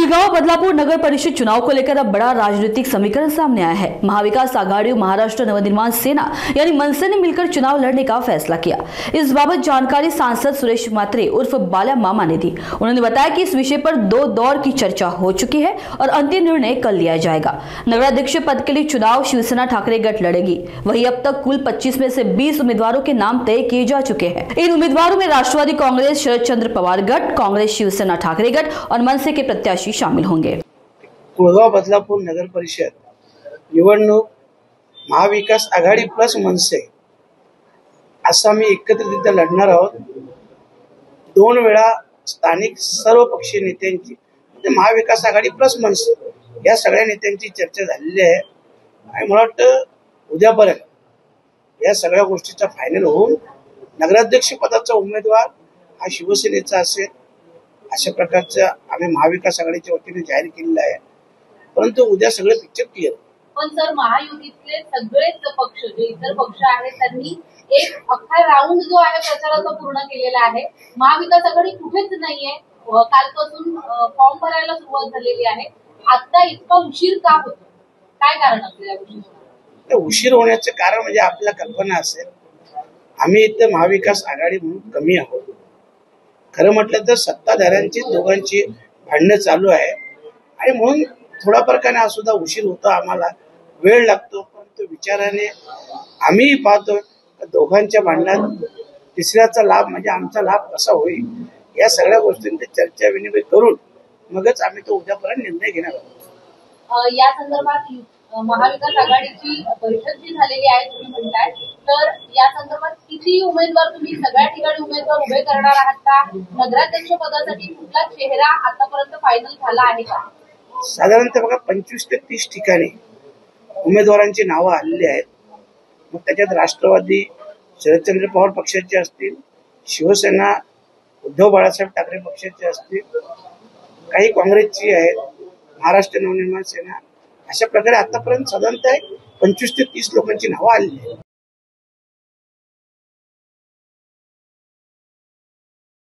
कुलगांव बदलापुर नगर परिषद चुनाव को लेकर अब बड़ा राजनीतिक समीकरण सामने आया है। महाविकास आघाड़ी और महाराष्ट्र नवनिर्माण सेना यानी मनसे ने मिलकर चुनाव लड़ने का फैसला किया। इस बाबत जानकारी सांसद सुरेश मात्रे उर्फ बाला मामा ने दी। उन्होंने बताया कि इस विषय पर 2 दौर की चर्चा हो चुकी है और अंतिम निर्णय कल लिया जाएगा। नगराध्यक्ष पद के लिए चुनाव शिवसेना ठाकरे गठ लड़ेगी। वहीं अब तक कुल 25 में से 20 उम्मीदवारों के नाम तय किए जा चुके हैं। इन उम्मीदवारों में राष्ट्रवादी कांग्रेस शरद चंद्र पवार गठ, कांग्रेस शिवसेना ठाकरे गठ और मनसे के प्रत्याशी शामिल होंगे। कुलगांव बदलापूर नगर परिषद निवडणूक महाविकास आघाडी प्लस मनसे असा मी एकत्रित लढणार आहोत। 2 वेळा स्थानिक सर्व पक्षीय नेत्यांची म्हणजे महाविकास आघाडी प्लस मनसे या सगळ्या नेत्यांची चर्चा झालेली आहे आणि मला वाटतं उद्यापर्यंत या सगळ्या गोष्टीचा फायनल होऊन नगराध्यक्ष पदाचा उमेदवार हा शिवसेनेचा असेल अशा प्रकारचं आम्ही महाविकास आघाडीच्या वतीने जाहीर केलेलं आहे। परंतु उद्या सगळे पिक्चर क्लिअर। पण सर महायुतीतले सगळेच पक्ष जे इतर पक्ष आहेत त्यांनी एक अख्खा राऊंड जो आहे प्रचाराचा पूर्ण केलेला आहे। महाविकास आघाडी कुठेच नाहीये। कालपासून फॉर्म भरायला सुरुवात झालेली आहे। आता इतका उशीर का होतो? काय कारण असेल या गोष्टीचं? उशीर होण्याचं कारण म्हणजे आपल्याला कल्पना असेल आम्ही इथे महाविकास आघाडी म्हणून कमी आहोत। खरं म्हटलं तर सत्ताधाऱ्यांची दोघांची भांडणं चालू आहे आणि म्हणून थोडा प्रकारे हा सुद्धा उशीर होतो, आम्हाला वेळ लागतो। परंतु विचाराने आम्ही पाहतो दोघांच्या भांडणात तिसऱ्याचा लाभ म्हणजे आमचा लाभ कसा होईल या सगळ्या गोष्टींची चर्चा विनिमय करून मगच आम्ही तो उद्यापर्यंत निर्णय घेणार आहोत। या संदर्भात महाविकास आघाडीची परिषद जी झालेली आहे तुम्ही म्हणताय, तर या संदर्भात किती उमेदवार तुम्ही सगळ्या ठिकाणी उमेदवार उभे करणार आहात का? नगराध्यक्ष पदासाठी कुठला चेहरा आतापर्यंत फायनल झाला आहे का? साधारणतः बघा 25 ते 30 ठिकाणी उमेदवारांची नावं आलेली आहेत। मग त्याच्यात राष्ट्रवादी शरदचंद्र पवार पक्षाचे असतील, शिवसेना उद्धव बाळासाहेब ठाकरे पक्षाचे असतील, काही काँग्रेसची आहेत, महाराष्ट्र नवनिर्माण सेना, अशा प्रकारे आतापर्यंत साधारणतः 25 ते 30 लोकांची नावं आलेली आहेत।